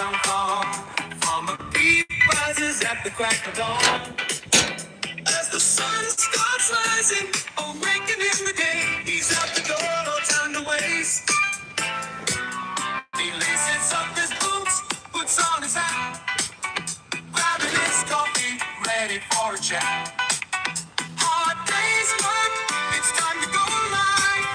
sound calm. Farmer Pete rises at the crack of dawn. As the sun starts rising, awakening the day, he's out the door, no time to waste. He laces up his boots, puts on his hat, grabbing his coffee, ready for a chat. Hard day's work, it's time to go live.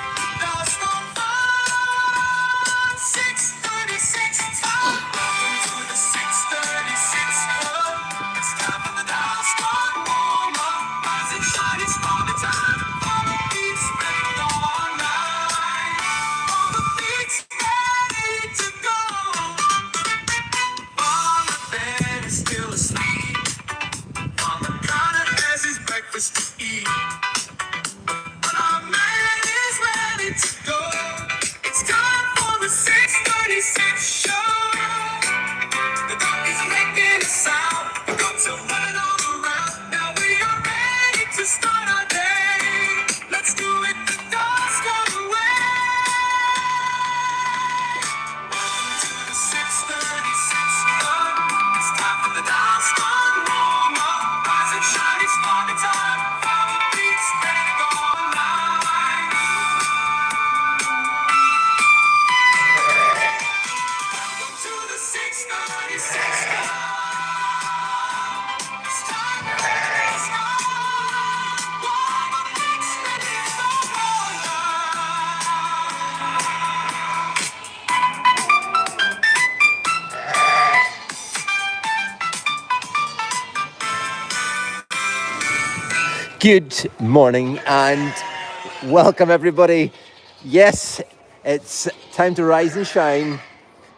Dust on fire, 6:36 time. Welcome to the 6:36 club. It's time for the dial start warm up. Rise and shine, it's party time. All the beats ready to go online. All the beats ready to go. On the bed is still asleep. On the counter has his breakfast to eat. But our man is ready to go. It's time for the 6:36 show. The dog is making a sound. The dogs are running all around. Now we are ready to start our day. Let's do it the dog's gone away. Welcome to the 6:36 club. It's time for the dance start warm up. Rise and shine, it's party time. Follow beats, ready to go online. Welcome to the 6:36 club. It's time to dance start. All the beats ready to go online. Good morning and welcome everybody. Yes, it's time to rise and shine.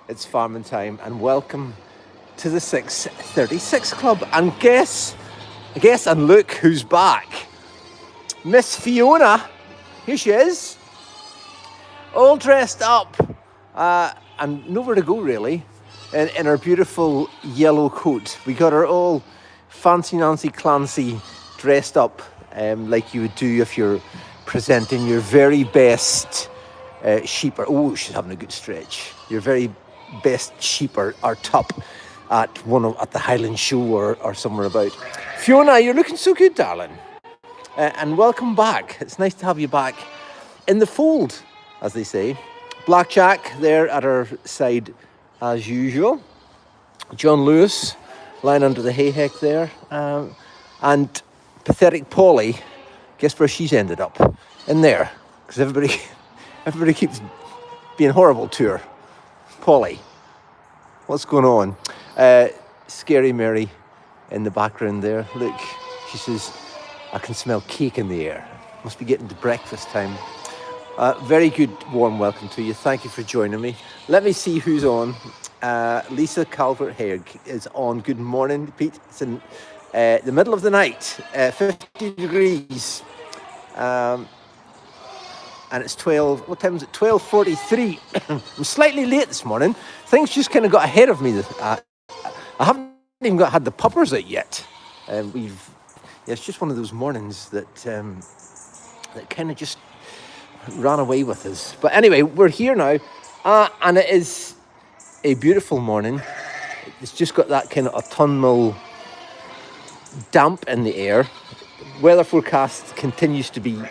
It's farming time and welcome to the 6:36 Club. And guess and look who's back. Miss Fiona. Here she is. All dressed up and nowhere to go really in her beautiful yellow coat. We got her all fancy Nancy Clancy dressed up like you would do if you're presenting your very best sheep. Oh, she's having a good stretch. Your very best sheep or tup at the Highland Show or somewhere about. Fiona, you're looking so good, darling. And welcome back. It's nice to have you back in the fold, as they say. Black Jack there at her side as usual. John Lewis lying under the hayheck there. And pathetic Polly, guess where she's ended up? In there. Because everybody keeps being horrible to her. Polly, what's going on? Scary Mary in the background there. Look, she says, I can smell cake in the air. Must be getting to breakfast time. Very good warm welcome to you. Thank you for joining me. Let me see who's on. Lisa Calvert-Haig is on. Good morning, Pete. It's in the middle of the night, 50 degrees. And it's 12, what time is it? 12:43. I'm slightly late this morning. Things just kind of got ahead of me. I haven't even had the puppers out yet. It's just one of those mornings that kind of just ran away with us. But anyway, we're here now, and it is a beautiful morning. It's just got that kind of autumnal damp in the air. Weather forecast continues to be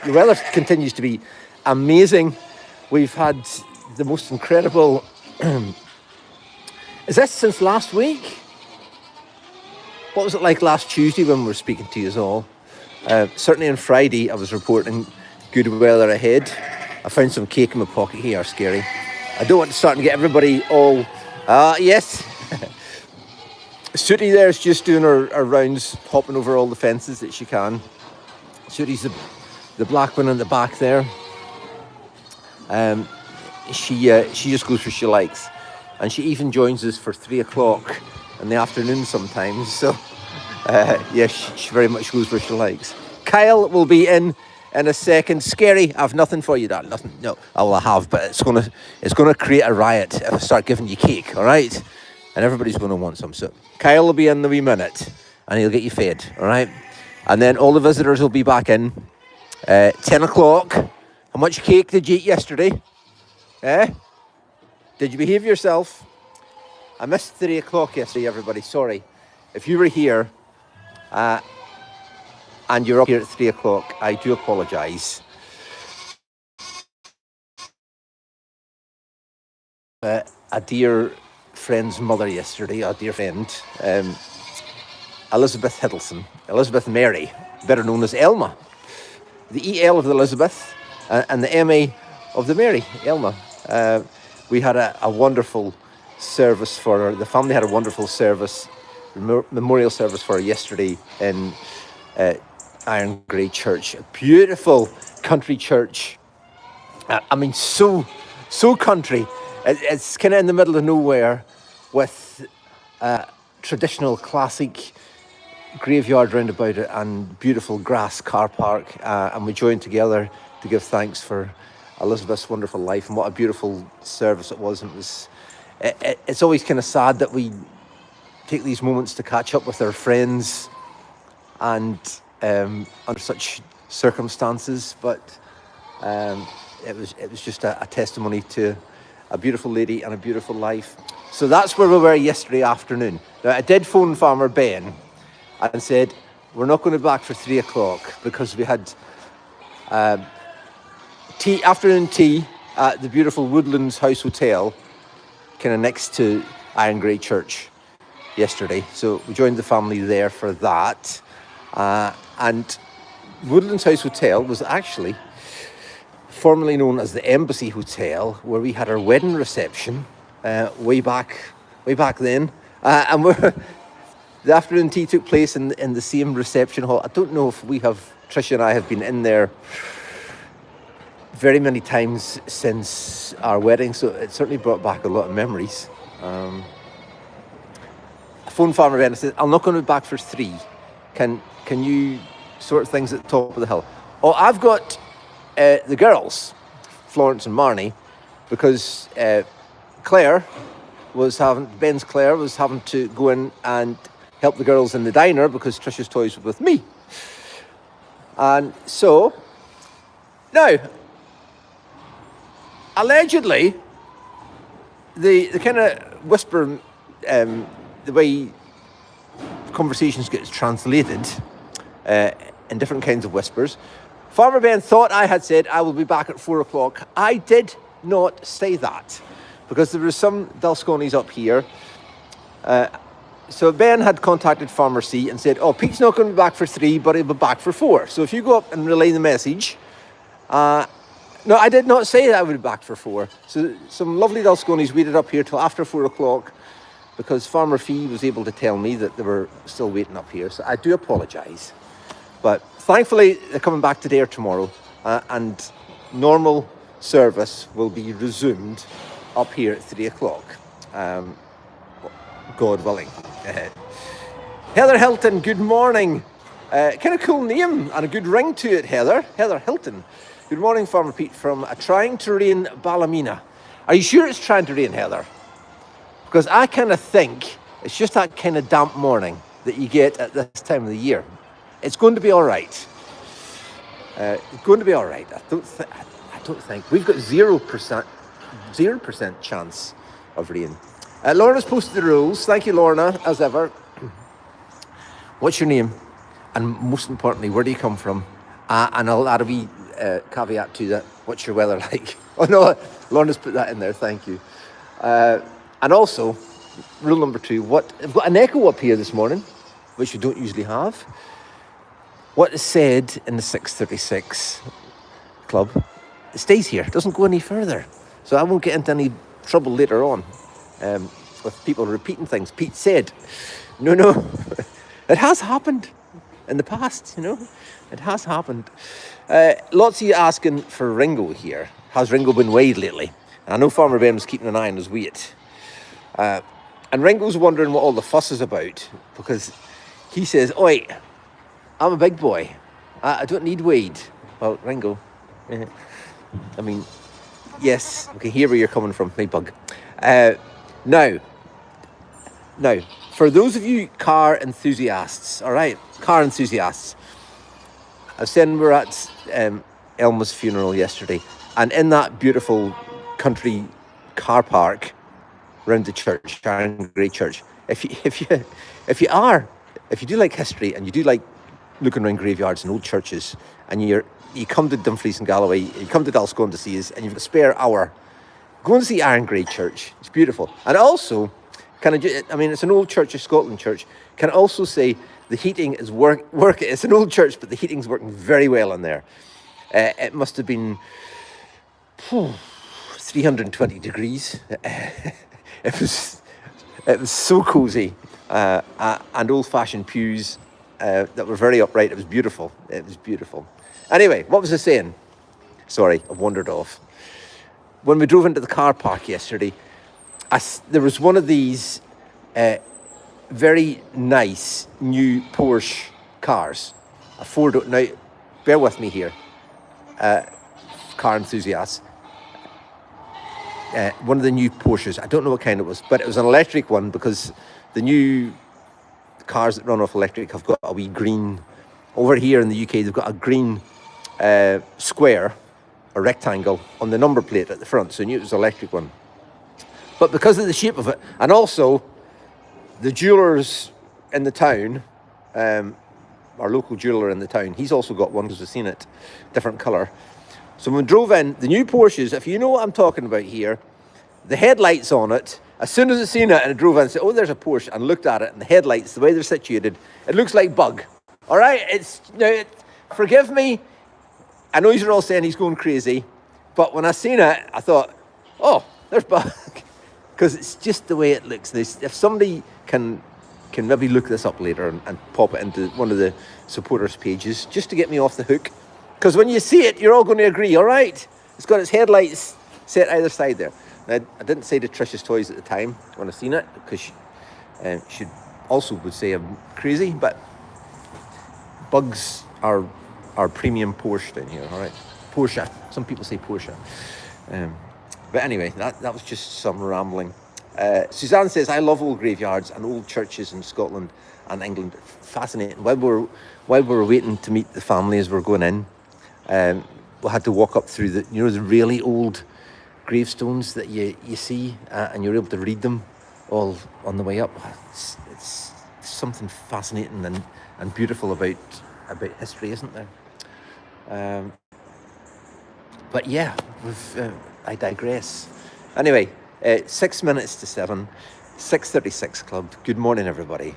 amazing. We've had the most incredible. Is this since last week? What was it like last Tuesday when we were speaking to you all? Certainly on Friday, I was reporting good weather ahead. I found some cake in my pocket here, scary. I don't want to start and get everybody all. Yes. Sooty there's just doing her rounds, hopping over all the fences that she can. Sooty's the black one in the back there. She just goes where she likes, and she even joins us for 3 o'clock in the afternoon sometimes. So she very much goes where she likes. Kyle will be in a second. Scary, I've nothing for you, Dad. Nothing. No, I have, but it's gonna create a riot if I start giving you cake. All right, and everybody's gonna want some. So Kyle will be in the wee minute, and he'll get you fed. All right, and then all the visitors will be back in 10 o'clock. How much cake did you eat yesterday? Did you behave yourself? I missed 3 o'clock yesterday, everybody. Sorry. If you were here and you're up here at 3 o'clock, I do apologise. A dear friend's mother yesterday, a dear friend, Elizabeth Hiddleston, Elizabeth Mary, better known as Elma. The EL of the Elizabeth and the MA of the Mary, Elma. We had a wonderful service for her. The family had a wonderful service, memorial service for her yesterday in Iron Grey Church. A beautiful country church. I mean, so country. It's kind of in the middle of nowhere with traditional classic graveyard round about it and beautiful grass car park. And we joined together to give thanks for Elizabeth's wonderful life, and what a beautiful service it was. And it's always kind of sad that we take these moments to catch up with our friends and under such circumstances, but it was just a testimony to a beautiful lady and a beautiful life. So that's where we were yesterday afternoon. Now, I did phone Farmer Ben and said, we're not going to be back for 3 o'clock because we had afternoon tea at the beautiful Woodlands House Hotel, kind of next to Iron Grey Church yesterday. So we joined the family there for that. And Woodlands House Hotel was actually formerly known as the Embassy Hotel, where we had our wedding reception way back then. And the afternoon tea took place in the same reception hall. I don't know if Tricia and I have been in there very many times since our wedding, so it certainly brought back a lot of memories. I phoned Farmer Ben and said, I'm not going to be back for 3. Can you sort things at the top of the hill? Oh, I've got the girls, Florence and Marnie, because Ben's Claire was having to go in and help the girls in the diner because Tricia's toys were with me. And so, now, allegedly, the kind of whisper, the way conversations get translated in different kinds of whispers, Farmer Ben thought I had said I will be back at 4 o'clock. I did not say that because there were some Dalsconis up here. So Ben had contacted Farmer C and said, oh, Pete's not going to be back for 3, but he'll be back for 4. So if you go up and relay the message, no, I did not say that I would be back for 4. So some lovely Dalsconis waited up here till after 4 o'clock because Farmer Fee was able to tell me that they were still waiting up here. So I do apologise. But thankfully, they're coming back today or tomorrow, and normal service will be resumed up here at 3 o'clock, God willing. Heather Hilton, good morning. Kind of cool name and a good ring to it, Heather. Heather Hilton. Good morning, Farmer Pete, from a trying to rain Ballymena. Are you sure it's trying to rain, Heather? Because I kind of think it's just that kind of damp morning that you get at this time of the year. It's going to be all right. It's going to be all right. I don't think. We've got 0% chance of rain. Lorna's posted the rules. Thank you, Lorna, as ever. What's your name? And most importantly, where do you come from? And I'll add a wee caveat to that. What's your weather like? Oh, no, Lorna's put that in there. Thank you. And also, rule number 2, I've got an echo up here this morning, which we don't usually have. What is said in the 636 club, it stays here. It doesn't go any further. So I won't get into any trouble later on with people repeating things. Pete said, no, it has happened in the past, It has happened. Lots of you asking for Ringo here. Has Ringo been weighed lately? And I know Farmer Ben was keeping an eye on his weight. And Ringo's wondering what all the fuss is about because he says, oi, I'm a big boy. I don't need weighed. Well, Ringo, I mean, yes, we can hear where you're coming from, my bug. Now, for those of you car enthusiasts, all right, car enthusiasts, I was saying we're at Elma's funeral yesterday, and in that beautiful country car park, around the church, Iron Grey Church. If you do like history and you do like looking around graveyards and old churches, and you come to Dumfries and Galloway, you come to Dalscone to see us, and you've got a spare hour, go and see Iron Grey Church. It's beautiful. And also, it's an old Church of Scotland church. Can also say the heating is work. It's an old church, but the heating's working very well in there. It must have been 320 degrees. It was so cozy, and old-fashioned pews that were very upright. It was beautiful. It was beautiful. Anyway, what was I saying? Sorry, I've wandered off. When we drove into the car park yesterday, there was one of these very nice new Porsche cars, a four-door. Now, bear with me here, car enthusiasts. One of the new Porsches. I don't know what kind it was, but it was an electric one, because the new cars that run off electric have got a wee green. Over here in the UK, they've got a green square, a rectangle on the number plate at the front, so I knew it was an electric one. But because of the shape of it, and also the jewellers in the town, our local jeweller in the town, he's also got one, because we've seen it, different colour. So when we drove in, the new Porsches, if you know what I'm talking about here, the headlights on it, as soon as I seen it and I drove in and said, oh, there's a Porsche, and looked at it, and the headlights, the way they're situated, it looks like Bug. All right? Forgive me. I know you're all saying he's going crazy, but when I seen it, I thought, oh, there's Bug. Because it's just the way it looks. If somebody can maybe look this up later and pop it into one of the supporters pages, just to get me off the hook. Because when you see it, you're all going to agree, all right? It's got its headlights set either side there. Now, I didn't say to Trish's Toys at the time when I seen it, because she also would say I'm crazy, but Bugs are premium Porsche down here, all right? Porsche. Some people say Porsche. But anyway, that was just some rambling. Suzanne says, I love old graveyards and old churches in Scotland and England. Fascinating. While we were waiting to meet the family as we were going in, we had to walk up through the really old gravestones that you see, and you're able to read them all on the way up. It's something fascinating and beautiful about history, isn't there? But yeah, I digress. Anyway, 6 minutes to 7, 6:36 Club. Good morning, everybody,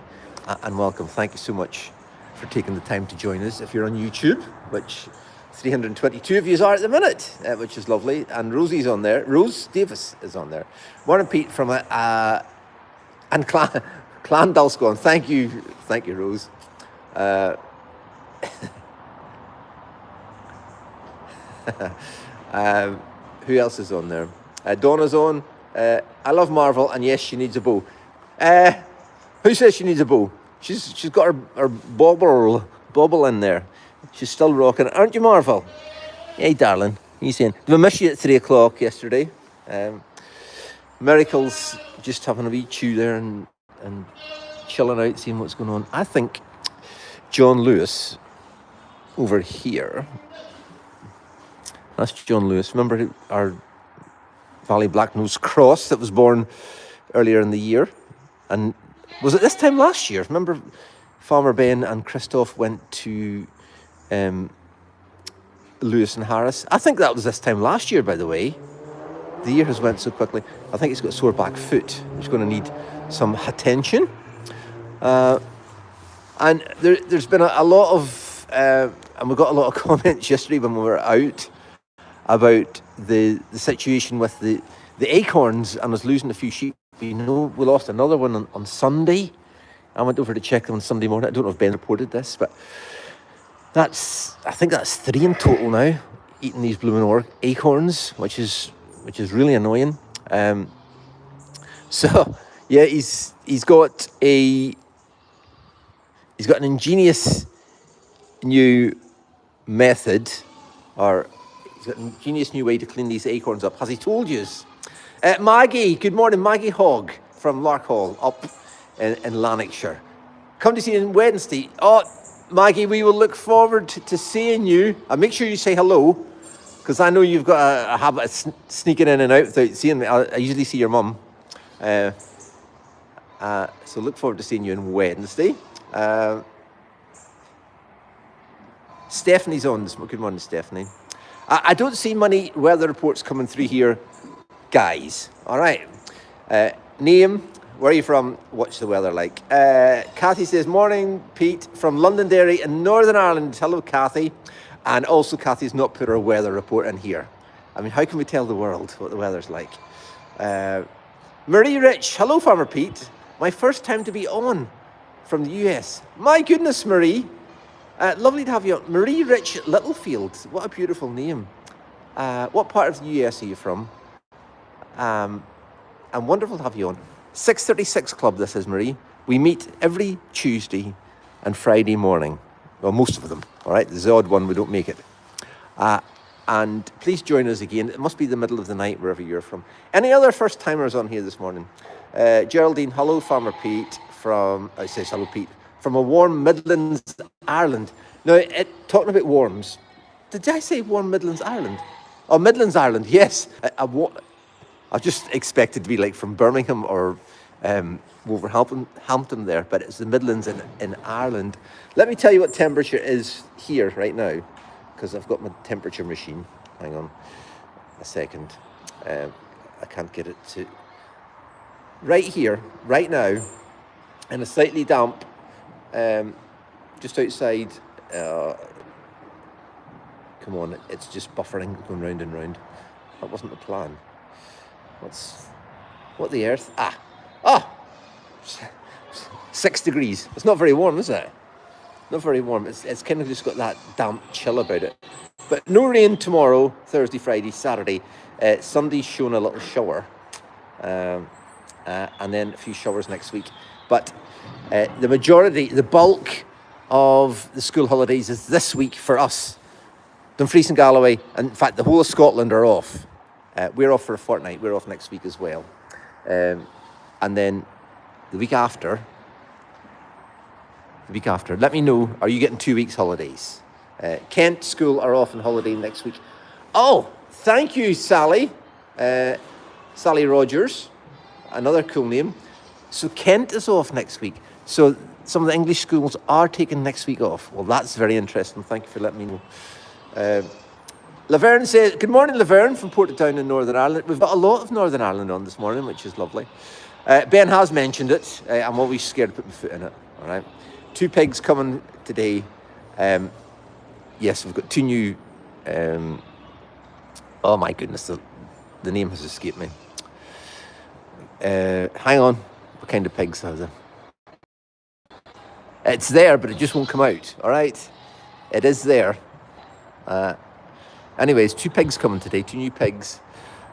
and welcome. Thank you so much for taking the time to join us. If you're on YouTube, which 322 of you are at the minute, which is lovely, and Rosie's on there. Rose Davis is on there. Morning, Pete from and Clan Dalscone. Thank you, Rose. Who else is on there? Donna's on. I love Marvel, and yes, she needs a bow. Who says she needs a bow? She's got her bobble in there. She's still rocking it, aren't you, Marvel? Hey, darling. What are you saying? Did I miss you at 3 o'clock yesterday? Miracle's just having a wee chew there and chilling out, seeing what's going on. I think John Lewis over here. That's John Lewis. Remember our Valley Blacknose cross that was born earlier in the year? And was it this time last year? Remember Farmer Ben and Christoph went to Lewis and Harris? I think that was this time last year, by the way. The year has went so quickly. I think he's got a sore back foot, which is going to need some attention. And there's been a lot of, and we got a lot of comments yesterday when we were out about the situation with the acorns and us losing a few sheep. You know, we lost another one on Sunday. I went over to check them on Sunday morning. I don't know if Ben reported this, but I think that's 3 in total now, eating these blooming acorns, which is really annoying. So yeah, he's got an ingenious new method, or he's got an ingenious new way to clean these acorns up. Has he told you? Maggie, good morning, Maggie Hogg from Larkhall up in Lanarkshire. Come to see you on Wednesday. Oh, Maggie, we will look forward to seeing you. And make sure you say hello, because I know you've got a habit of sneaking in and out without seeing me. I usually see your mum. So look forward to seeing you on Wednesday. Stephanie's on this. Good morning, Stephanie. I don't see many weather reports coming through here, guys. All right. Liam, where are you from? What's the weather like? Kathy says, morning, Pete, from Londonderry in Northern Ireland. Hello, Kathy. And also, Kathy's not put her weather report in here. I mean, how can we tell the world what the weather's like? Marie Rich, hello, Farmer Pete. My first time to be on from the US. My goodness, Marie. Lovely to have you on. Marie Rich Littlefield. What a beautiful name. What part of the US are you from? And wonderful to have you on. 6:36 Club, this is, Marie. We meet every Tuesday and Friday morning. Well, most of them, all right? There's the odd one we don't make it. And please join us again. It must be the middle of the night, wherever you're from. Any other first-timers on here this morning? Geraldine, hello, Farmer Pete from... I say hello, Pete. From a warm Midlands, Ireland. Now, talking about warms, did I say warm Midlands, Ireland? Oh, Midlands, Ireland, yes. I just expected to be like from Birmingham or Wolverhampton there, but it's the Midlands in Ireland. Let me tell you what temperature is here right now, because I've got my temperature machine. Hang on a second. I can't get it to... Right here, right now, in a slightly damp, just outside, come on, it's just buffering, going round and round. That wasn't the plan. What the earth? 6 degrees. It's not very warm, is it? Not very warm. It's kind of just got that damp chill about it. But no rain tomorrow, Thursday, Friday, Saturday. Sunday's showing a little shower. And then a few showers next week. But the majority, the bulk of the school holidays is this week for us. Dumfries and Galloway, and in fact, the whole of Scotland are off. We're off for a fortnight. We're off next week as well. And then the week after, let me know, are you getting 2 weeks holidays? Kent school are off on holiday next week. Oh, thank you, Sally. Sally Rogers, another cool name. So Kent is off next week. So some of the English schools are taking next week off. Well, that's very interesting. Thank you for letting me know. Laverne says, good morning, Laverne from Portadown in Northern Ireland. We've got a lot of Northern Ireland on this morning, which is lovely. Ben has mentioned it. I'm always scared to put my foot in it. All right. 2 pigs coming today. Yes, we've got 2 new... oh my goodness, the name has escaped me. Hang on. What kind of pigs are there? It's there, but it just won't come out. All right. It is there. Anyways, 2 pigs coming today, 2 new pigs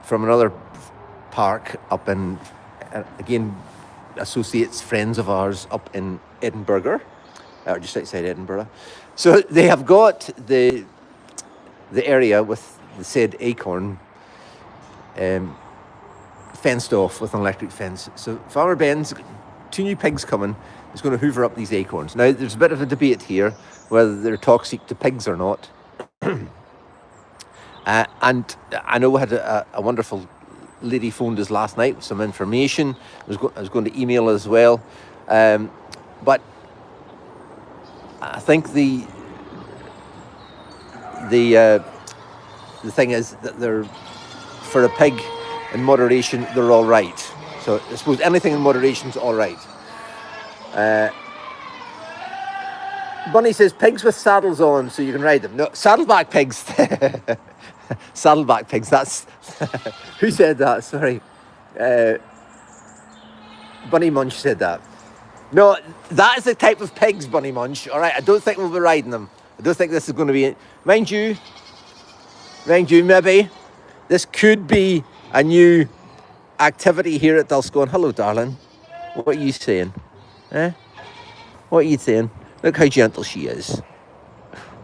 from another park up in, again, associates, friends of ours up in Edinburgh, or just outside Edinburgh. So they have got the area with the said acorn fenced off with an electric fence. So Farmer Ben's got 2 new pigs coming. He's going to hoover up these acorns. Now, there's a bit of a debate here whether they're toxic to pigs or not. And I know we had a wonderful lady phoned us last night with some information. I was going to email as well. But I think the thing is that they're, for a pig in moderation, they're all right. So I suppose anything in moderation is all right. Bunny says pigs with saddles on so you can ride them. No, saddleback pigs. Saddleback pigs, that's... Who said that? Sorry. Bunny Munch said that. No, that is the type of pigs, Bunny Munch. All right, I don't think we'll be riding them. I don't think this is going to be... Mind you, maybe, this could be a new activity here at Dulscone. Hello, darling. What are you saying? Eh? What are you saying? Look how gentle she is.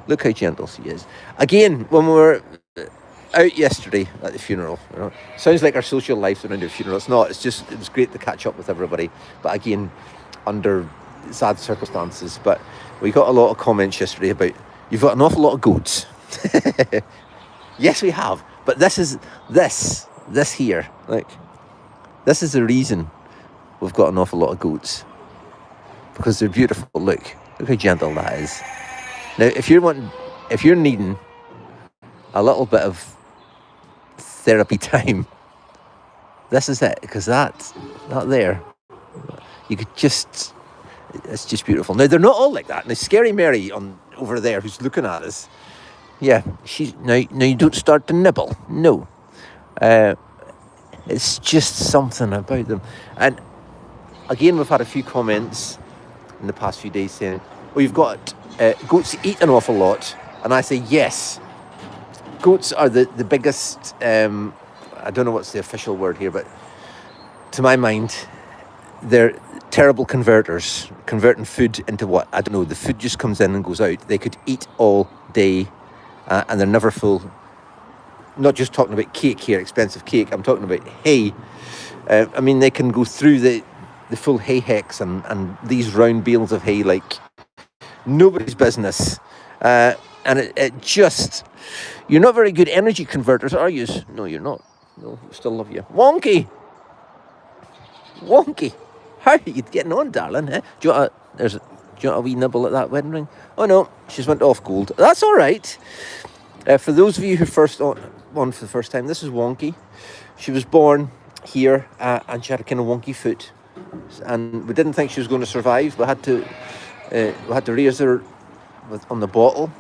Look how gentle she is. Again, when we were out yesterday at the funeral, you know, sounds like our social life around a funeral. It's not. It's just, it was great to catch up with everybody. But again, under sad circumstances. But we got a lot of comments yesterday about, you've got an awful lot of goats. Yes, we have. But this here, like, this is the reason we've got an awful lot of goats because they're beautiful. Look how gentle that is. Now, if you're needing a little bit of therapy time, this is it, because that there, you could just, it's just beautiful. Now, they're not all like that. Now, Scary Mary over there who's looking at us, yeah, now you don't start to nibble. No. It's just something about them. And again, we've had a few comments in the past few days saying, oh, you've got goats eat an awful lot. And I say, yes. Goats are the biggest, I don't know what's the official word here, but to my mind, they're terrible converters, converting food into what? I don't know, the food just comes in and goes out. They could eat all day and they're never full. Not just talking about cake here, expensive cake, I'm talking about hay. I mean, they can go through the full hay hecks and these round bales of hay like nobody's business. And it just, you're not very good energy converters, are you? No, you're not. No, I still love you. Wonky! How are you getting on, darling? Eh? Do you want a wee nibble at that wedding ring? Oh no, she's went off gold. That's all right. For those of you who on for the first time, this is Wonky. She was born here and she had a kind of wonky foot, and we didn't think she was going to survive. We had to raise her on the bottle,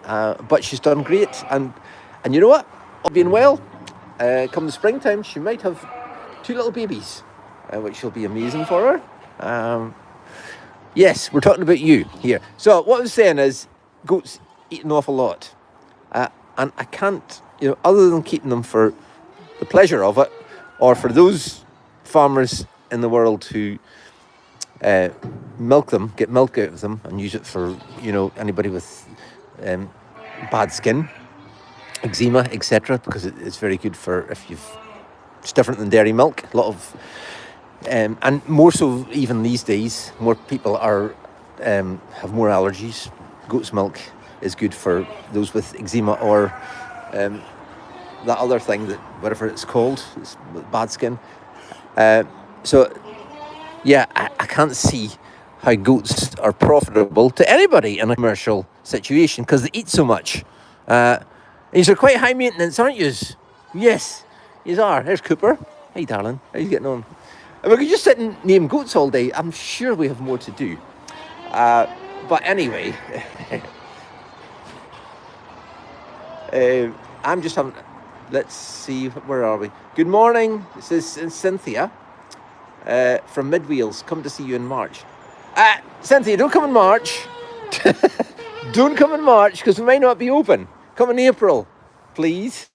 but she's done great. And you know what? All being well, come the springtime, she might have 2 little babies, which will be amazing for her. Yes, we're talking about you here. So what I'm saying is, goats eat an awful lot, and I can't, other than keeping them for the pleasure of it, or for those farmers in the world who milk them, get milk out of them, and use it for, anybody with bad skin, eczema, etc., because it's very good for it's different than dairy milk. A lot of, and more so even these days, more people have more allergies. Goat's milk is good for those with eczema or that other thing, that whatever it's called, it's bad skin. So yeah, I can't see how goats are profitable to anybody in a commercial situation, because they eat so much. These are quite high maintenance, aren't you? Yes, you are. There's Cooper. Hey, darling, how are you getting on? And we could just sit and name goats all day. I'm sure we have more to do. But anyway, I'm just having, let's see, where are we? Good morning, this is Cynthia from Mid Wales. Come to see you in March. Cynthia, don't come in March. Don't come in March, because we might not be open. Come in April, please.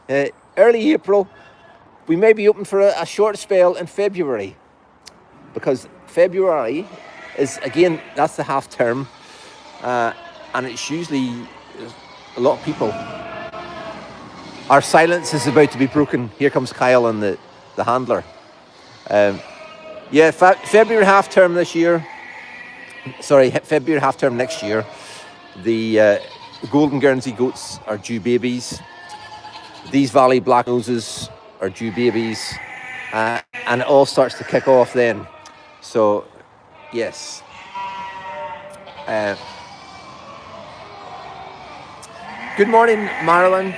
Early April. We may be open for a short spell in February, because February is, again, that's the half term, and it's usually a lot of people. Our silence is about to be broken. Here comes Kyle and the handler. February half term this year. Sorry, February half term next year. The Golden Guernsey goats are due babies. These Valley Black Noses are due babies. And it all starts to kick off then. So, yes. Good morning, Marilyn.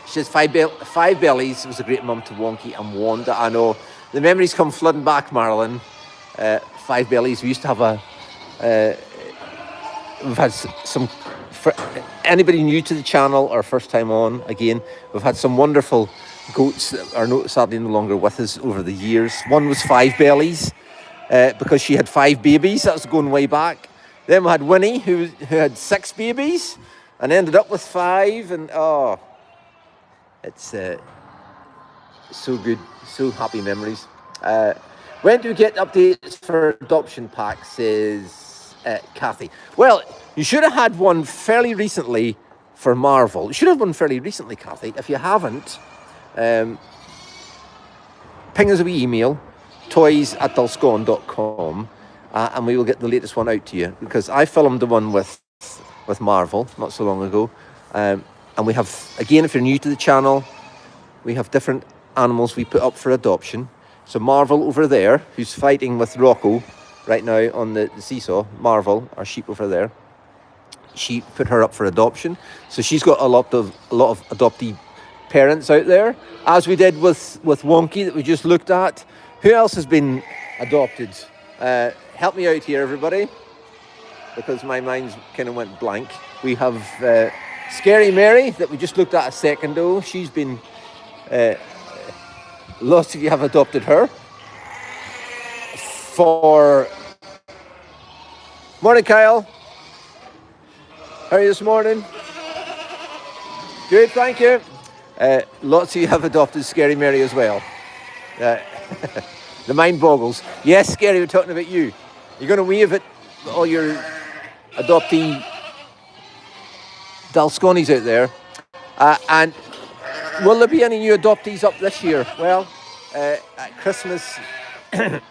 She has five bellies. It was a great mum to Wonky and Wanda. I know the memories come flooding back, Marilyn. 5 bellies. We used to have we've had some, for anybody new to the channel or first time on, again, we've had some wonderful goats that are sadly no longer with us over the years. One was 5 bellies because she had 5 babies. That was going way back. Then we had Winnie, who had 6 babies and ended up with 5. And it's so good, so happy memories. When do we get updates for adoption packs, says Kathy? Well, you should have had one fairly recently for Marvel. You should have one fairly recently, Kathy. If you haven't, ping us a wee email, toys@dulscone.com, and we will get the latest one out to you, because I filmed the one with Marvel not so long ago. And we have, again, if you're new to the channel, we have different animals we put up for adoption. So Marvel over there, who's fighting with Rocco right now on the seesaw, Marvel, our sheep over there, she put her up for adoption. So she's got a lot of adoptee parents out there, as we did with Wonky that we just looked at. Who else has been adopted? Help me out here, everybody, because my mind's kind of went blank. We have Scary Mary that we just looked at a second ago. She's been, lots of you have adopted her. Morning, Kyle. How are you this morning? Good, thank you. Lots of you have adopted Scary Mary as well. The mind boggles. Yes, Scary, we're talking about you. You're going to wave at all your adoptee Dalsconis out there. And will there be any new adoptees up this year? Well, at Christmas, going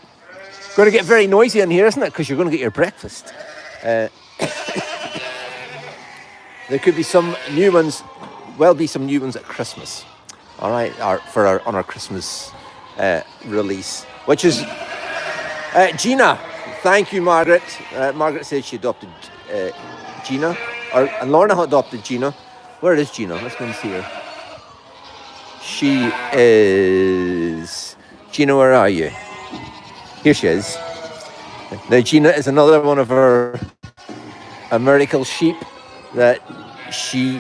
to get very noisy in here, isn't it? Because you're going to get your breakfast. There could be some new ones. Well, be some new ones at Christmas. All right, on our Christmas release, which is Gina. Thank you, Margaret. Margaret said she adopted Gina, and Lorna adopted Gina. Where is Gina? Let's go and see her. She is Gina. Where are you? Here she is. Now, Gina is another one of our miracle sheep that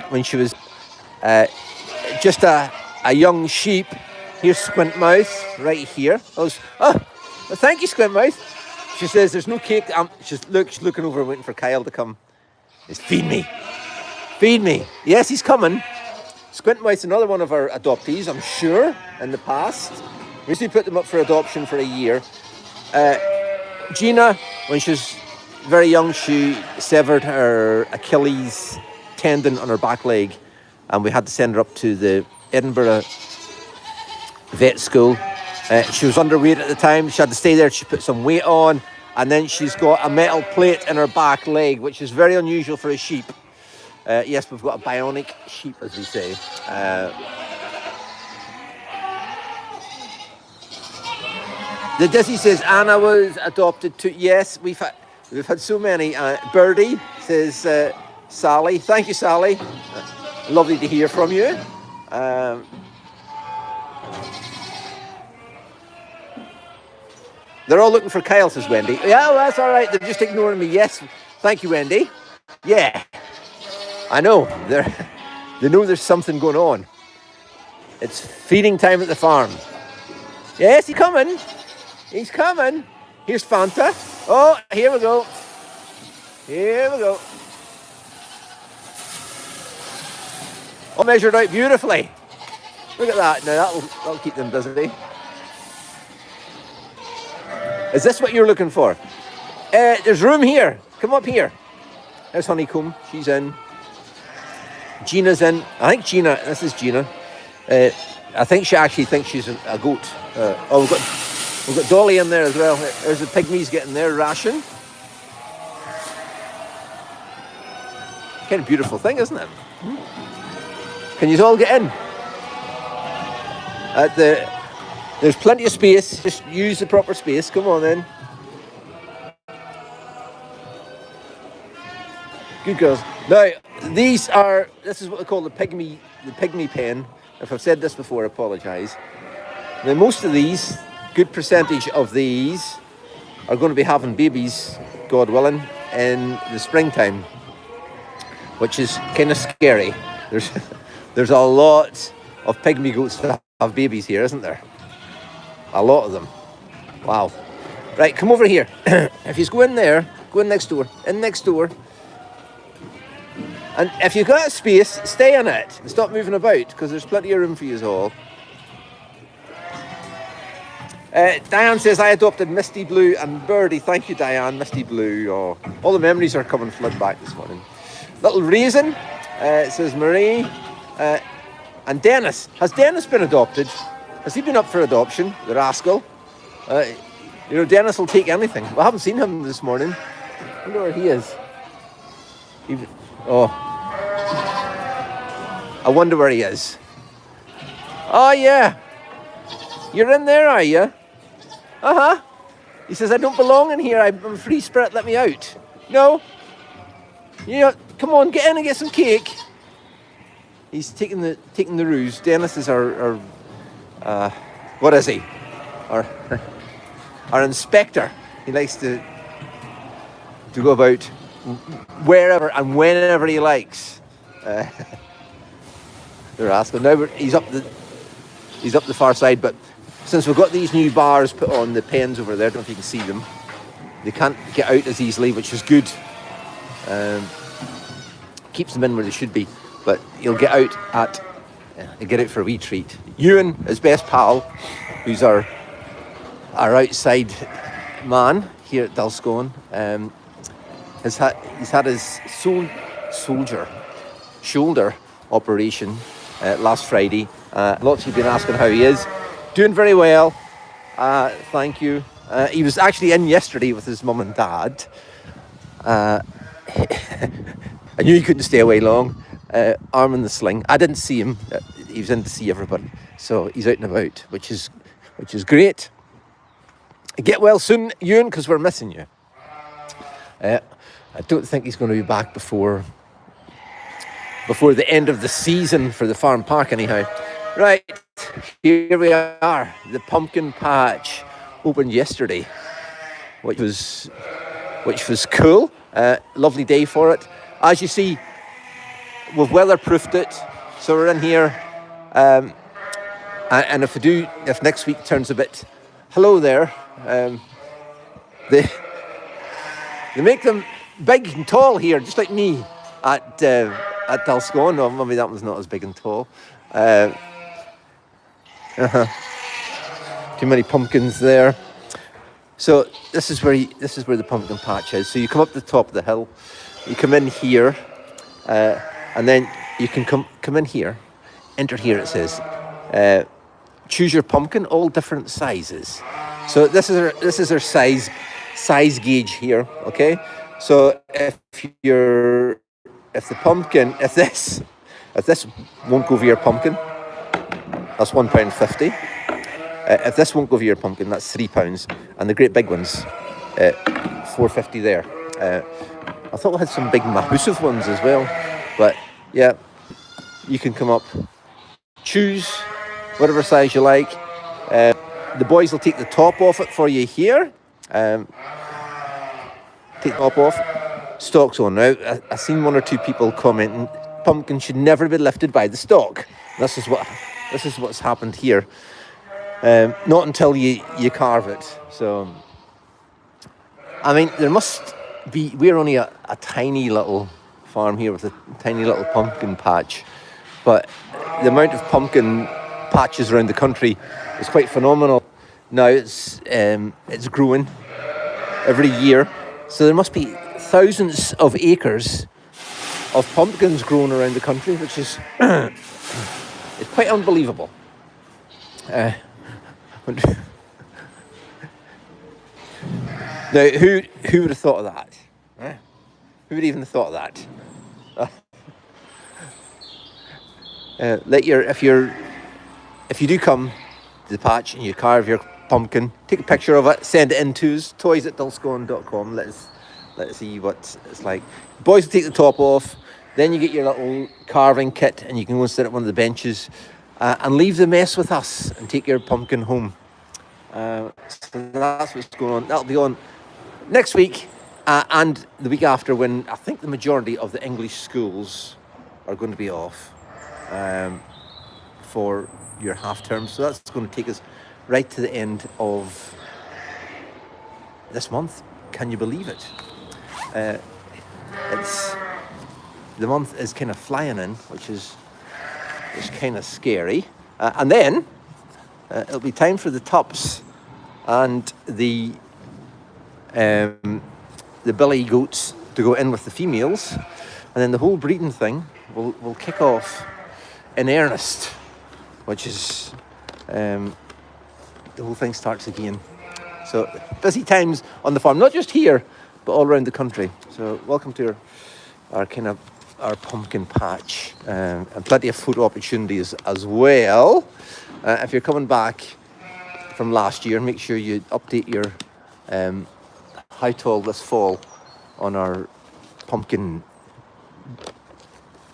when she was just a young sheep. Here's Squint Mouth right here. Oh, thank you, Squint Mouth. She says there's no cake. She's looking over, waiting for Kyle to come. It's feed me. Yes, he's coming. Squint Mouth's another one of our adoptees, I'm sure, in the past. We used to put them up for adoption for a year. Gina, when she was very young, she severed her Achilles tendon on her back leg, and we had to send her up to the Edinburgh vet school. She was underweight at the time. She had to stay there. She put some weight on, and then she's got a metal plate in her back leg, which is very unusual for a sheep. Yes, we've got a bionic sheep, as we say. The Dizzy says Anna was adopted too. Yes, we've had so many. Birdie says Sally. Thank you, Sally. Lovely to hear from you. They're all looking for Kyle, says Wendy. Yeah, well, that's all right. They're just ignoring me. Yes, thank you, Wendy. Yeah, I know. They know there's something going on. It's feeding time at the farm. Yes, he's coming. He's coming. Here's Fanta. Oh, here we go. All measured out beautifully. Look at that. Now that'll keep them busy. Is this what you're looking for? There's room here. Come up here. There's Honeycomb. She's in. Gina's in. I think Gina. This is Gina. I think she actually thinks she's a goat. We've got Dolly in there as well. There's the pygmies getting their ration. Kind of beautiful thing, isn't it? Can you all get in? There's plenty of space. Just use the proper space. Come on then. Good girls. Now, this is what they call the pygmy pen. If I've said this before, I apologise. Now, most of these, good percentage of these, are going to be having babies, God willing, in the springtime, which is kind of scary. There's a lot of pygmy goats that have babies here, isn't there? A lot of them. Wow. Right, come over here. If you go in there, go in next door. And if you've got space, stay in it and stop moving about, because there's plenty of room for you all. Diane says, I adopted Misty Blue and Birdie. Thank you, Diane. Misty Blue. Oh, all the memories are coming flood back this morning. Little Raisin, says Marie. And Dennis. Has Dennis been adopted? Has he been up for adoption? The rascal. Dennis will take anything. Well, I haven't seen him this morning. I wonder where he is. I wonder where he is. Oh, yeah. You're in there, are you? He says, I don't belong in here. I'm a free spirit. Let me out. No. You know, come on, get in and get some cake. He's taking the ruse. Dennis is our what is he? Our inspector. He likes to go about wherever and whenever he likes. They're asking now. He's up the far side, but since we've got these new bars put on the pens over there, I don't know if you can see them. They can't get out as easily, which is good. Keeps them in where they should be, but he'll get out for a wee treat. Ewan, his best pal, who's our outside man here at Dulscone, he's had his shoulder operation last Friday. Lots of you have been asking how he is. Doing very well, thank you. He was actually in yesterday with his mum and dad. I knew he couldn't stay away long. Arm in the sling. I didn't see him. He was in to see everybody, so he's out and about, which is great. Get well soon, Ewan, because we're missing you. I don't think he's going to be back before the end of the season for the farm park, anyhow. Right, here we are. The pumpkin patch opened yesterday, which was cool. Lovely day for it. As you see, we've weatherproofed it, so we're in here. And if next week turns a bit, hello there. They make them big and tall here, just like me at Dulscone. No, maybe that one's not as big and tall. Too many pumpkins there. So this is where the pumpkin patch is. So you come up the top of the hill, you come in here, and then you can come in here, enter here. It says, choose your pumpkin, all different sizes. So this is our size gauge here. Okay, so if this won't go over your pumpkin, that's £1.50. If this won't go over your pumpkin, that's £3, and the great big ones, £4.50 there. I thought we had some big massive ones as well, but yeah, you can come up, choose whatever size you like. The boys will take the top off it for you here. Take the top off. Stalk's on now. I've seen one or two people commenting, pumpkin should never be lifted by the stalk. This is what's happened here. Not until you carve it. So, I mean, there must be. We're only a tiny little farm here with a tiny little pumpkin patch, but the amount of pumpkin patches around the country is quite phenomenal. Now it's growing every year, so there must be thousands of acres of pumpkins growing around the country, which is it's quite unbelievable. Now, who would have thought of that? Who would even have thought of that? If you do come to the patch and you carve your pumpkin, take a picture of it, send it in to us, toys@dulscone.com. Let us see what it's like. Boys will take the top off, then you get your little carving kit and you can go and sit at one of the benches and leave the mess with us and take your pumpkin home. So that's what's going on. That'll be on next week and the week after, when I think the majority of the English schools are going to be off for your half term. So that's going to take us right to the end of this month. Can you believe it? The month is kind of flying in, which is kind of scary. And then it'll be time for the tups and the billy goats to go in with the females, and then the whole breeding thing will kick off in earnest, which is the whole thing starts again. So busy times on the farm, not just here, but all around the country. So welcome to our pumpkin patch, and plenty of food opportunities as well. If you're coming back from last year. Make sure you update your how tall this fall on our pumpkin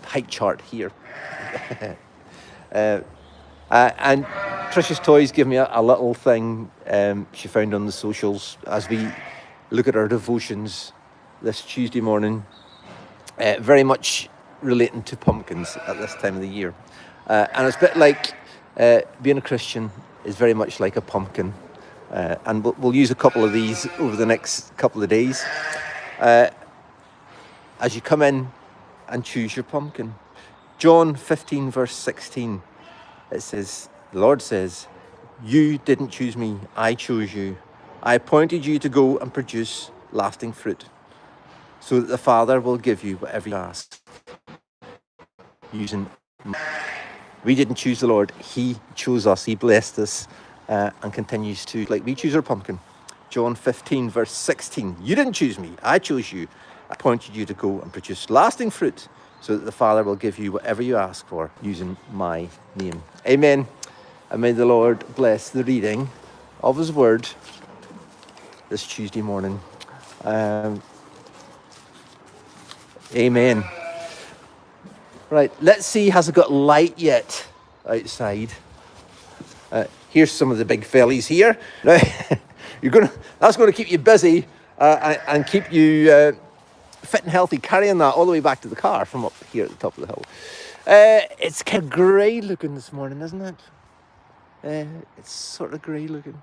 height chart here. And Tricia's Toys give me a little thing she found on the socials as we look at our devotions this Tuesday morning, very much relating to pumpkins at this time of the year. And it's a bit like being a Christian is very much like a pumpkin. And we'll use a couple of these over the next couple of days. As you come in and choose your pumpkin. John 15 verse 16, it says, the Lord says, you didn't choose me, I chose you. I appointed you to go and produce lasting fruit, so that the Father will give you whatever you ask. We didn't choose the Lord, He chose us, He blessed us, and continues to, like we choose our pumpkin. John 15 verse 16, you didn't choose me, I chose you. I appointed you to go and produce lasting fruit, so that the Father will give you whatever you ask for using my name. Amen. And may the Lord bless the reading of His word this Tuesday morning. Amen. Right, let's see, has it got light yet outside? Here's some of the big fellies here. Now, that's going to keep you busy and keep you fit and healthy, carrying that all the way back to the car from up here at the top of the hill. It's kind of grey looking this morning, isn't it? It's sort of grey looking.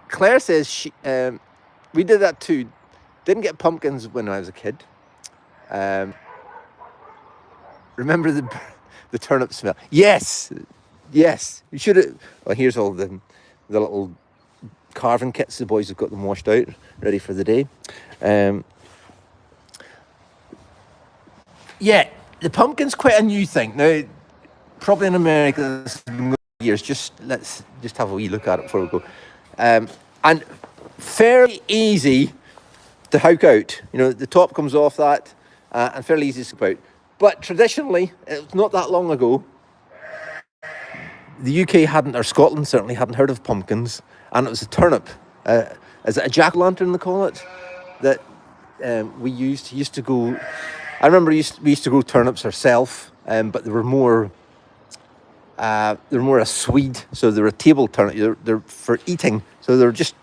Claire says we did that too. Didn't get pumpkins when I was a kid. Remember the turnip smell? Yes. You should have. Well, here's all the little carving kits. The boys have got them washed out, ready for the day. Yeah, the pumpkin's quite a new thing now. Probably in America, this has been years. Let's have a wee look at it before we go. And fairly easy to hook out. You know, the top comes off that, and fairly easy to scoop out. But traditionally, it's not that long ago, the UK hadn't, or Scotland certainly hadn't heard of pumpkins, and it was a turnip. Is it a jack-o'-lantern they call it? That we used to go. I remember we used to grow turnips ourselves, but they were more a Swede, so they're a table turnip. They're for eating, so they're just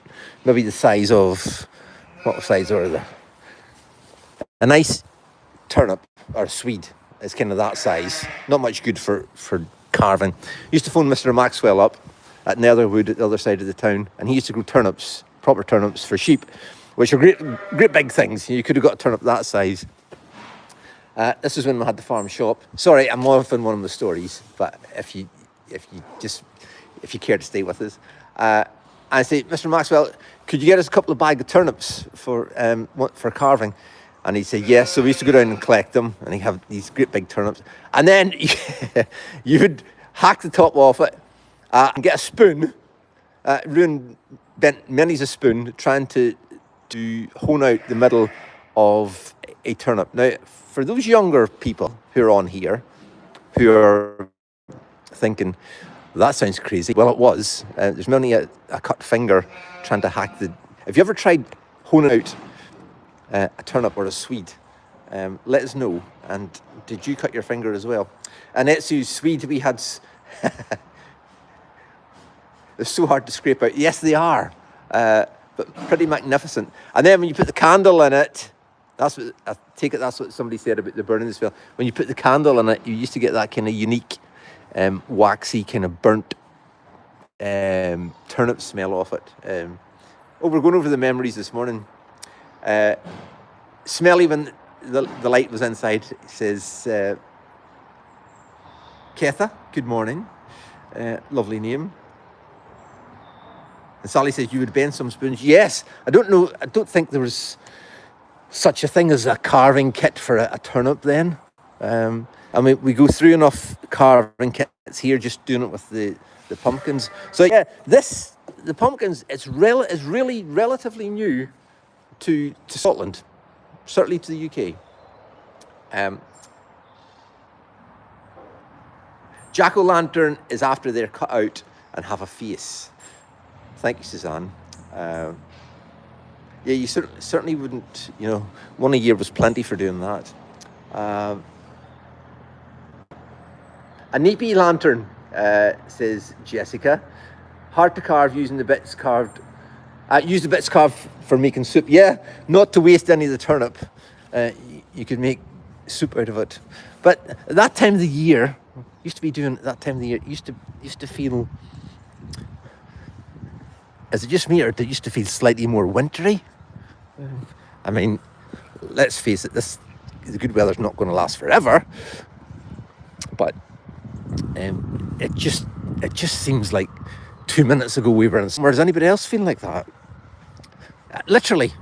maybe the size of, what size are they? A nice turnip or Swede is kind of that size. Not much good for carving. Used to phone Mr. Maxwell up at Netherwood at the other side of the town, and he used to grow turnips, proper turnips for sheep, which are great big things. You could have got a turnip that size. This is when we had the farm shop. Sorry, I'm off in one of the stories, but if you care to stay with us, I say, Mr. Maxwell, could you get us a couple of bags of turnips for carving? And he'd say yes. So we used to go down and collect them, and he'd have these great big turnips, and then you would hack the top off it and get a spoon, bent many's a spoon, trying to hone out the middle of a turnip. Now, for those younger people who are on here, who are thinking, that sounds crazy. Well, it was. There's many a cut finger trying to hack the... Have you ever tried honing out a turnip or a Swede? Let us know. And did you cut your finger as well? And Etsu's Swede, we had... They're so hard to scrape out. Yes, they are. But pretty magnificent. And then when you put the candle in it, that's what somebody said about the burning smell. When you put the candle in it, you used to get that kind of unique, waxy, kind of burnt turnip smell off it. We're going over the memories this morning. Smelly when the light was inside. It says, Ketha, good morning. Lovely name. And Sally says, you would bend some spoons. Yes, I don't think there was such a thing as a carving kit for a turnip then. I mean, we go through enough carving kits here, just doing it with the pumpkins. So yeah, the pumpkins, is really relatively new to Scotland, certainly to the UK. Jack-o'-lantern is after they're cut out and have a face. Thank you, Suzanne. Yeah, you certainly wouldn't, you know, one a year was plenty for doing that. A neepy lantern, says Jessica. Hard to carve using the bits carved. Use the bits carved for making soup. Yeah, not to waste any of the turnip. You could make soup out of it. But at that time of the year, used to be doing that time of the year, used to feel, is it just me or did it used to feel slightly more wintry? I mean, let's face it, the good weather's not going to last forever, but it just seems like 2 minutes ago we were in summer. Does anybody else feel like that? Literally,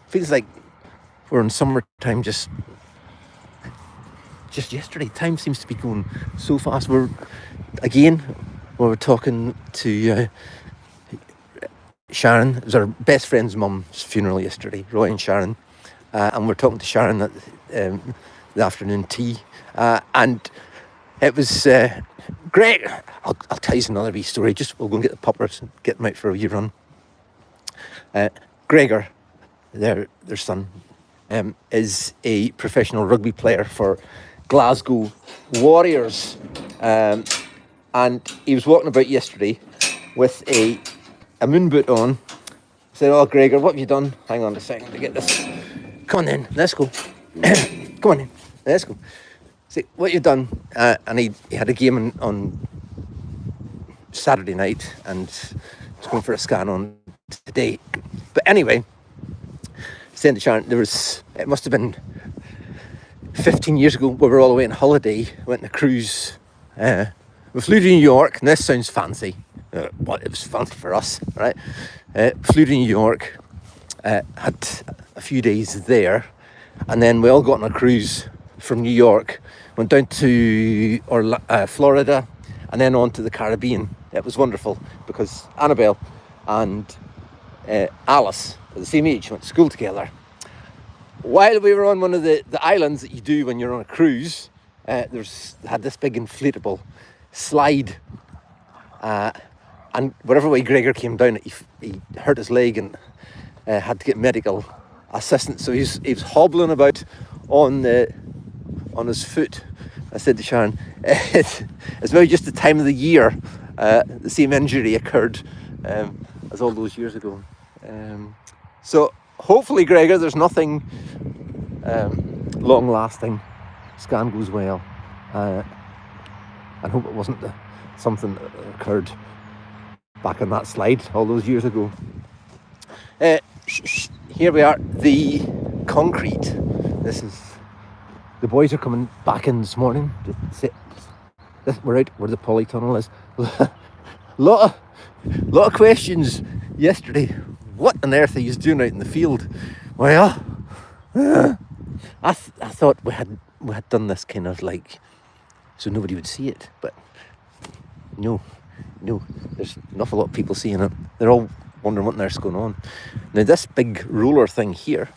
feels like we're in summertime just yesterday. Time seems to be going so fast. We were talking to Sharon. It was our best friend's mum's funeral yesterday, Roy and Sharon, and we're talking to Sharon at the afternoon tea, and it was great. I'll tell you another wee story. Just we'll go and get the puppers and get them out for a wee run. Gregor, their son, is a professional rugby player for Glasgow Warriors, and he was walking about yesterday with a moon boot on. I said, "Oh, Gregor, what have you done? Hang on a second to get this. Come on then, let's go. Come on then, let's go." Say, "What you done?" And he had a game on Saturday night and was going for a scan on today. But anyway, saying to Sharon, it must have been 15 years ago, we were all away on holiday, went on a cruise. We flew to New York, and this sounds fancy. Well, it was fancy for us, right? Flew to New York, had a few days there, and then we all got on a cruise from New York, went down to Florida, and then on to the Caribbean. It was wonderful because Annabelle and Alice are the same age, went to school together. While we were on one of the islands that you do when you're on a cruise, had this big inflatable slide, and whatever way Gregor came down, he hurt his leg and had to get medical assistance. So he was hobbling about on his foot. I said to Sharon, it's maybe just the time of the year the same injury occurred as all those years ago. So hopefully, Gregor, there's nothing long-lasting. Scan goes well, and hope it wasn't something that occurred back on that slide all those years ago. Here we are, the concrete. The boys are coming back in this morning. We're out where the polytunnel is. lot of questions yesterday. What on earth are you doing out in the field? Well, I thought we had done this kind of like so nobody would see it, but no, there's an awful lot of people seeing it. They're all wondering what on earth's going on. Now this big roller thing here,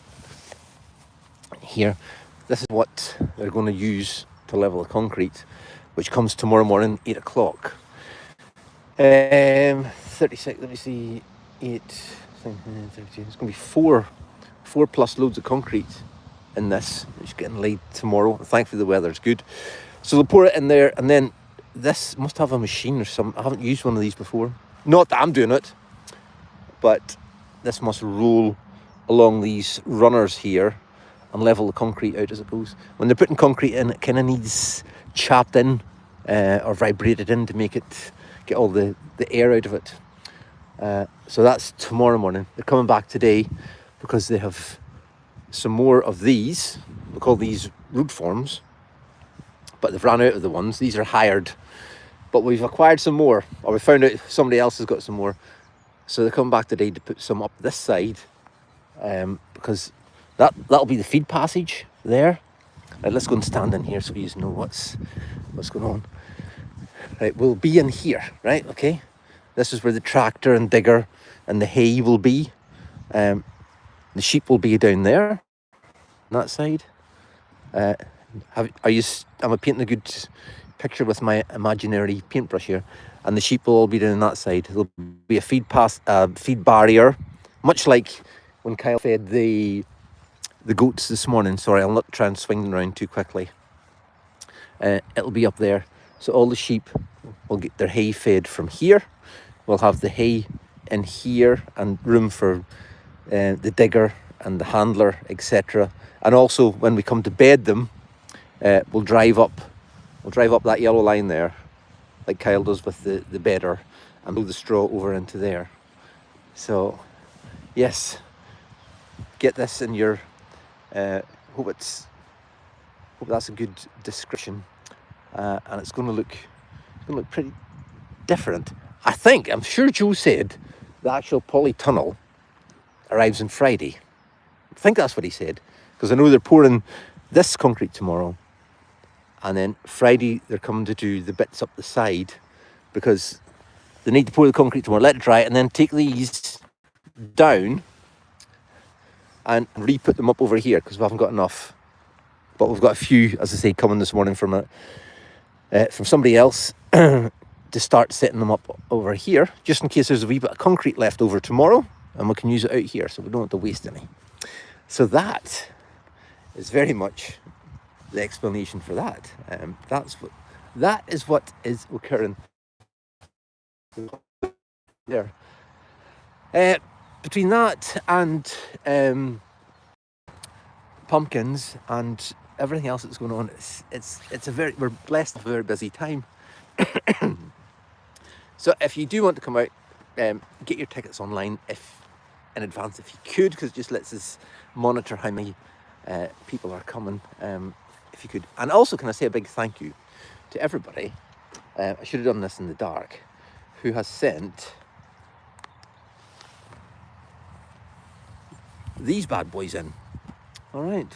this is what they're going to use to level the concrete, which comes tomorrow morning, 8 o'clock. 36, let me see, 8, it's going to be four plus loads of concrete in this. It's getting laid tomorrow. Thankfully the weather's good. So they'll pour it in there, and then this must have a machine or something. I haven't used one of these before. Not that I'm doing it, but this must roll along these runners here and level the concrete out as it goes. When they're putting concrete in, it kind of needs chapped in or vibrated in to make it get all the air out of it. So that's tomorrow morning. They're coming back today because they have some more of these. We call these road forms, but they've run out of the ones. These are hired, but we've acquired some more, or we found out somebody else has got some more. So they're coming back today to put some up this side, because that'll be the feed passage there. Right, let's go and stand in here so we know what's going on. Right, we'll be in here, right? Okay, this is where the tractor and digger and the hay will be. The sheep will be down there, on that side. Am I painting a good picture with my imaginary paintbrush here, and the sheep will all be down that side. There'll be a feed barrier, much like when Kyle fed the goats this morning. Sorry, I'll not try and swing them around too quickly. It'll be up there, so all the sheep will get their hay fed from here. We'll have the hay in here and room for the digger and the handler, etc. And also, when we come to bed them, we'll drive up that yellow line there, like Kyle does with the bedder, and move the straw over into there. So, yes, get this in your. Hope that's a good description, and it's going to look pretty different. I'm sure Joe said the actual poly tunnel arrives on Friday. I think that's what he said, because I know they're pouring this concrete tomorrow, and then Friday they're coming to do the bits up the side, because they need to pour the concrete tomorrow, let it dry, and then take these down and re-put them up over here, because we haven't got enough. But we've got a few, as I say, coming this morning from somebody else to start setting them up over here, just in case there's a wee bit of concrete left over tomorrow, and we can use it out here, so we don't have to waste any. So that is very much the explanation for that. That is what is occurring there. Between that and pumpkins and everything else that's going on, we're blessed with a very busy time. So if you do want to come out, get your tickets online in advance if you could, because it just lets us monitor how many people are coming, if you could. And also, can I say a big thank you to everybody, I should have done this in the dark, who has sent these bad boys in. All right,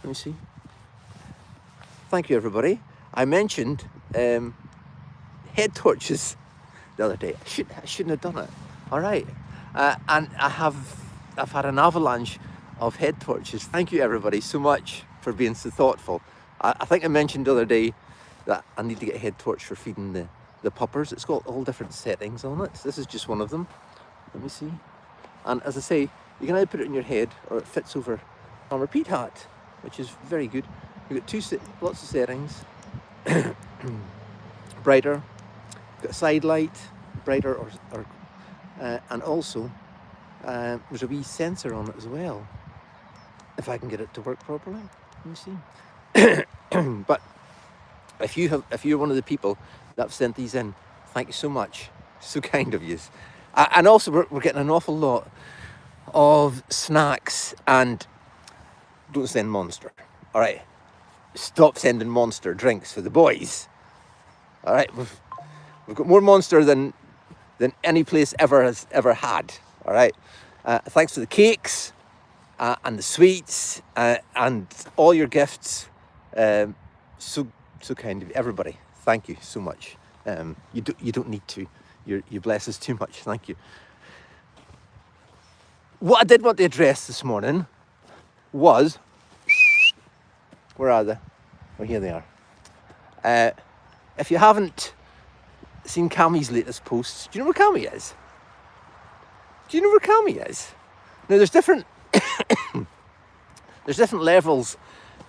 let me see. Thank you, everybody. I mentioned head torches the other day. I shouldn't have done it. All right, and I've had an avalanche of head torches. Thank you, everybody, so much for being so thoughtful. I think I mentioned the other day that I need to get a head torch for feeding the puppers. It's got all different settings on it. This is just one of them. Let me see. And as I say, you can either put it in your head or it fits over a repeat hat, which is very good. You've got lots of settings. Brighter, got a side light, brighter or and also there's a wee sensor on it as well, if I can get it to work properly. Let me see. But if you're one of the people that have sent these in, thank you so much. So kind of you. And also we're getting an awful lot of snacks, and don't send Monster. All right, stop sending Monster drinks for the boys. All right, we've got more Monster than any place has ever had. All right, thanks for the cakes and the sweets and all your gifts. So kind of you. Everybody, thank you so much. You don't need to. You bless us too much. Thank you. What I did want to address this morning was, where are they? Oh, here they are. If you haven't seen Cammy's latest posts, do you know where Cammy is? Do you know where Cammy is? Now, there's different levels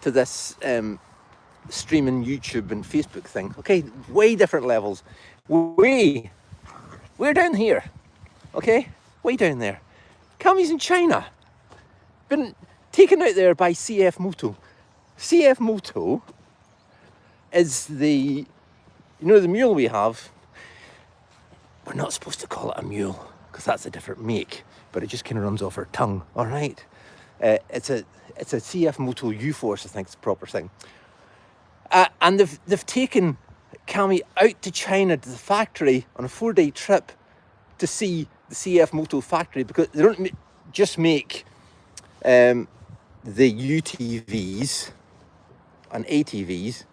to this streaming YouTube and Facebook thing. Okay, way different levels. We're down here. Okay, way down there. Cammy's in China. Been taken out there by CF Moto. CF Moto is the mule we have. We're not supposed to call it a mule because that's a different make, but it just kind of runs off our tongue. All right, it's a CF Moto U-Force, I think it's the proper thing. And they've taken Cammy out to China to the factory on a 4-day trip to see the CF Moto factory, because they don't just make the UTVs and ATVs.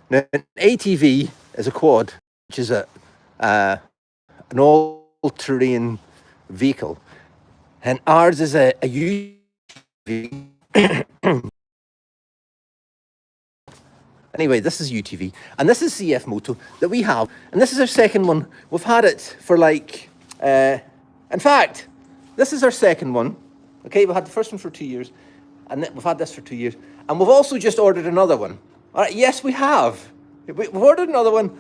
Now, an ATV is a quad, which is an all-terrain vehicle, and ours is a UTV. Anyway, this is UTV, and this is CF Moto that we have, and this is our second one. We've had it for like, in fact, this is our second one. Okay, we had the first one for 2 years, and then we've had this for 2 years, and we've also just ordered another one. All right, yes, we have. We've ordered another one,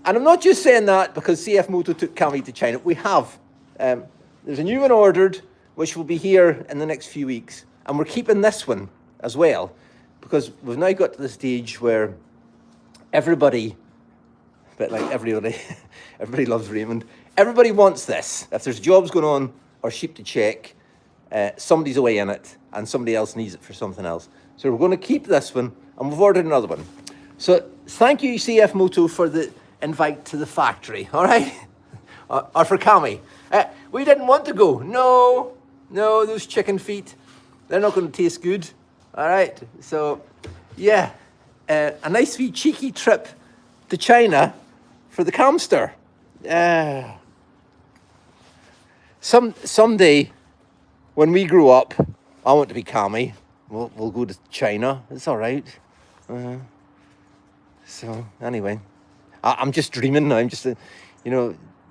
and I'm not just saying that because CF Moto took Cammy to China. We have. There's a new one ordered, which will be here in the next few weeks, and we're keeping this one as well, because we've now got to the stage where everybody, a bit like everybody, everybody loves Raymond. Everybody wants this. If there's jobs going on or sheep to check, somebody's away in it and somebody else needs it for something else. So we're going to keep this one, and we've ordered another one. So thank you, CF Moto, for the invite to the factory, all right? Or for Cammy. We didn't want to go. No, those chicken feet, they're not going to taste good. All right, so yeah, a nice wee cheeky trip to China for the camster. Someday, when we grow up, I want to be Cammy. We'll go to China. It's all right. So anyway, I'm just dreaming now. I'm just,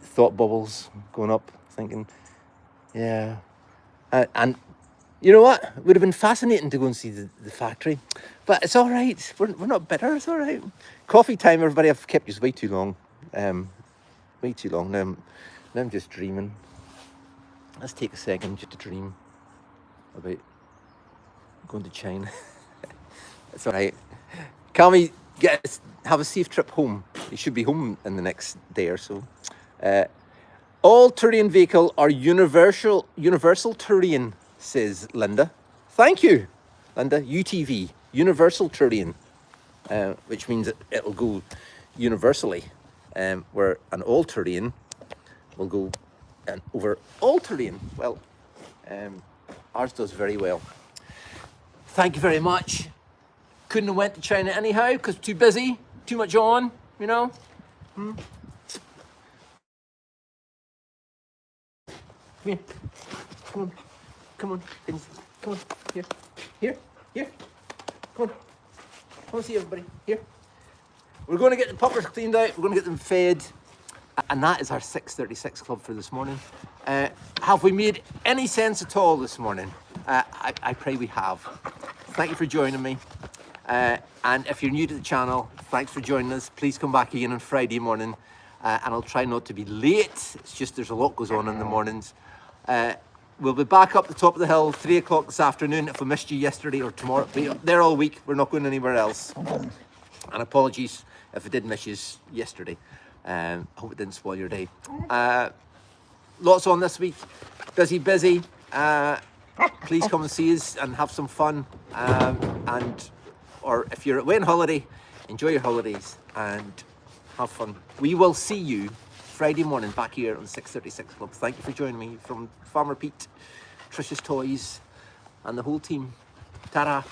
thought bubbles going up, thinking, yeah, and. You know what? It would have been fascinating to go and see the factory. But it's all right. We're not bitter. It's all right. Coffee time, everybody. I've kept you way too long. Way too long. Now I'm just dreaming. Let's take a second just to dream about going to China. It's all right. Cammy, have a safe trip home. You should be home in the next day or so. All-terrain vehicle or universal terrain, says Linda. Thank you, Linda. UTV, universal terrain, which means it'll go universally, where an all-terrain will go over all terrain. Well, ours does very well. Thank you very much. Couldn't have went to China anyhow because too busy, too much on, Come here. Come on, come on, here, come on, see everybody, here. We're going to get the puppers cleaned out, we're going to get them fed, and that is our 6:36 club for this morning. Have we made any sense at all this morning? I pray we have. Thank you for joining me, and if you're new to the channel, thanks for joining us. Please come back again on Friday morning, and I'll try not to be late. It's just there's a lot goes on in the mornings. We'll be back up the top of the hill 3 o'clock this afternoon. If we missed you yesterday or tomorrow, they're all week. We're not going anywhere else. And apologies if I did miss you yesterday. I hope it didn't spoil your day. Lots on this week. Busy. Please come and see us and have some fun. Or if you're away on holiday, enjoy your holidays and have fun. We will see you Friday morning back here on 6:36 Club. Thank you for joining me from Farmer Pete, Trish's Toys, and the whole team. Ta-ra.